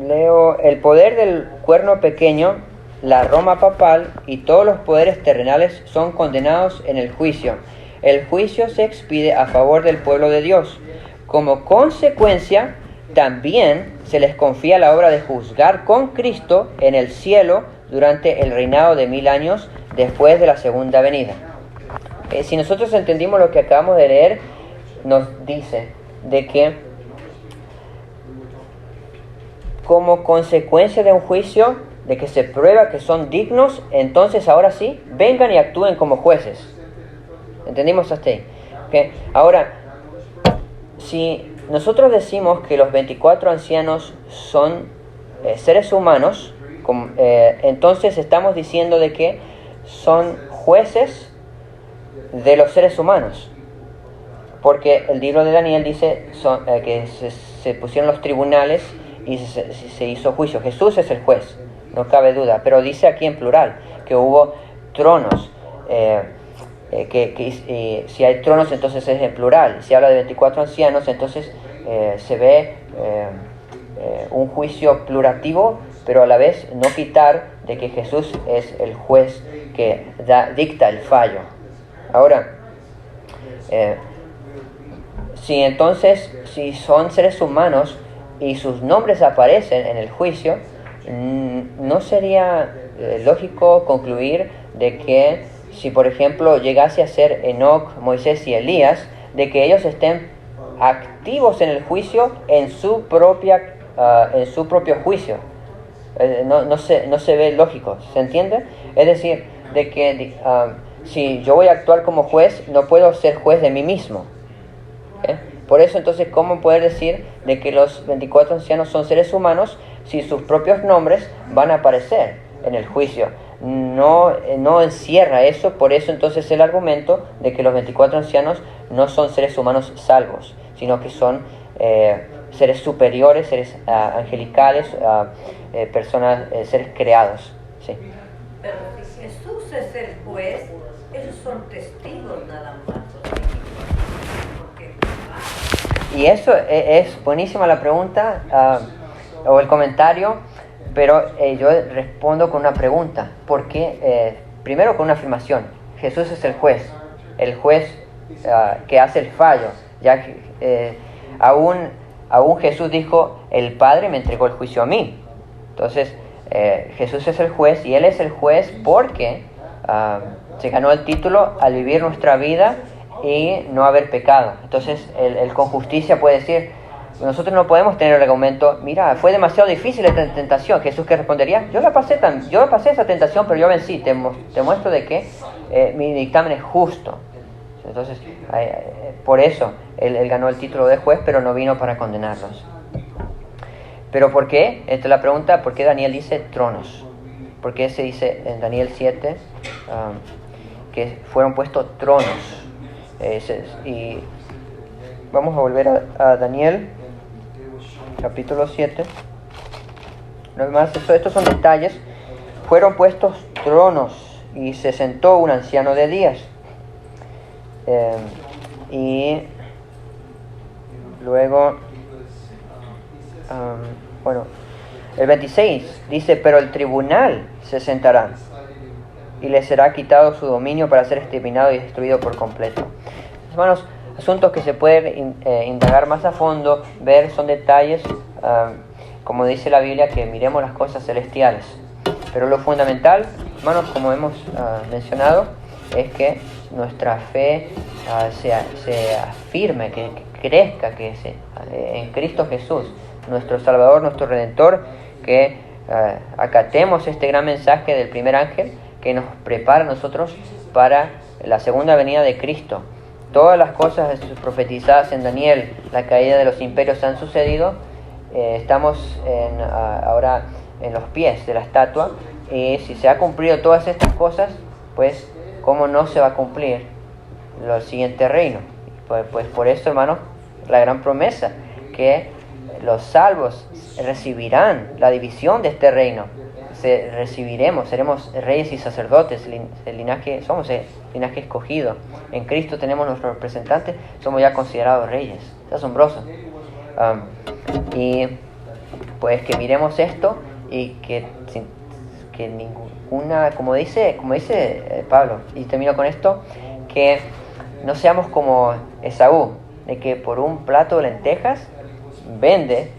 leo: el poder del cuerno pequeño, la Roma papal y todos los poderes terrenales son condenados en el juicio. El juicio se expide a favor del pueblo de Dios. Como consecuencia, también se les confía la obra de juzgar con Cristo en el cielo durante el reinado de 1000 años después de la segunda venida. Si nosotros entendimos lo que acabamos de leer, nos dice de que como consecuencia de un juicio, de que se prueba que son dignos, entonces ahora sí, vengan y actúen como jueces. ¿Entendimos hasta ahí? ¿Okay? Ahora, si nosotros decimos que los 24 ancianos son seres humanos, entonces estamos diciendo de que son jueces de los seres humanos. Porque el libro de Daniel dice que se pusieron los tribunales y se hizo juicio. Jesús es el juez, no cabe duda. Pero dice aquí en plural que hubo tronos. Si hay tronos, entonces es en plural. Si habla de 24 ancianos, entonces se ve un juicio plurativo, pero a la vez no quitar de que Jesús es el juez que dicta el fallo. Ahora, si son seres humanos y sus nombres aparecen en el juicio, ¿no sería lógico concluir de que si por ejemplo llegase a ser Enoc, Moisés y Elías, de que ellos estén activos en el juicio en su propio juicio? No se ve lógico, ¿se entiende? Es decir, de que si yo voy a actuar como juez, no puedo ser juez de mí mismo. Por eso entonces, ¿cómo poder decir de que los 24 ancianos son seres humanos si sus propios nombres van a aparecer en el juicio? No encierra eso. Por eso entonces el argumento de que los 24 ancianos no son seres humanos salvos, sino que son seres superiores, seres angelicales, personas, seres creados. ¿Sí? Pero si Jesús es el juez, ellos son testigos nada más. Y eso es buenísima la pregunta o el comentario, pero yo respondo con una pregunta. ¿Por qué? Primero con una afirmación. Jesús es el juez que hace el fallo. Ya aún Jesús dijo, el Padre me entregó el juicio a mí. Entonces, Jesús es el juez y Él es el juez porque se ganó el título al vivir nuestra vida y no haber pecado. Entonces él con justicia puede decir, nosotros no podemos tener el argumento, mira, fue demasiado difícil esta tentación. Jesús, ¿qué respondería? Yo pasé esa tentación, pero yo vencí. Te muestro de que mi dictamen es justo. Entonces por eso él ganó el título de juez, pero no vino para condenarlos. ¿Pero por qué? Esta es la pregunta. ¿Por qué Daniel dice tronos? ¿Por qué se dice en Daniel 7 que fueron puestos tronos? Y vamos a volver a Daniel, capítulo 7. No más, estos son detalles. Fueron puestos tronos y se sentó un anciano de días. Y luego, el 26 dice, pero el tribunal se sentará y le será quitado su dominio para ser exterminado y destruido por completo. Hermanos, asuntos que se pueden indagar más a fondo, ver, son detalles, como dice la Biblia, que miremos las cosas celestiales. Pero lo fundamental, hermanos, como hemos mencionado, es que nuestra fe se afirme, que crezca, en Cristo Jesús, nuestro Salvador, nuestro Redentor, que acatemos este gran mensaje del primer ángel, que nos prepara a nosotros para la segunda venida de Cristo. Todas las cosas profetizadas en Daniel, la caída de los imperios han sucedido. Estamos ahora en los pies de la estatua, y si se ha cumplido todas estas cosas, pues ¿cómo no se va a cumplir el siguiente reino? Pues por eso, hermanos, la gran promesa, que los salvos recibirán la división de este reino. Seremos reyes y sacerdotes, somos el linaje escogido. En Cristo tenemos nuestro representante, somos ya considerados reyes. Es asombroso. Y pues que miremos esto y que ninguna, como dice Pablo, y termino con esto, que no seamos como Esaú, de que por un plato de lentejas vende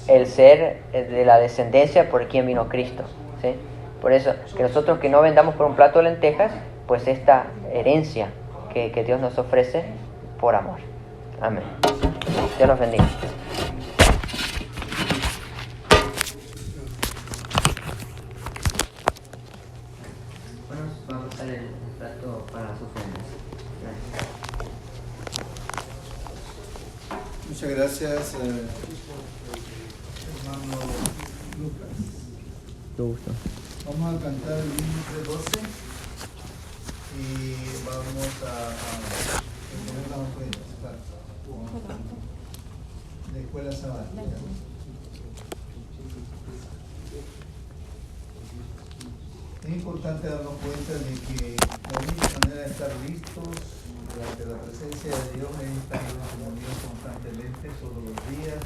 el ser de la descendencia por quien vino Cristo. ¿Sí? Por eso, que nosotros que no vendamos por un plato de lentejas, pues esta herencia que Dios nos ofrece por amor. Amén. Dios los bendiga. Bueno, vamos a usar el plato para las ofrendas. Gracias. Muchas gracias, hermano Lucas. Mucho gusto. Vamos a cantar el himno 312 y vamos vamos a poner las ofrendas, de escuela sabática. Es importante darnos cuenta de que la única manera de estar listos durante la presencia de Dios es estar en la comunión constantemente todos los días.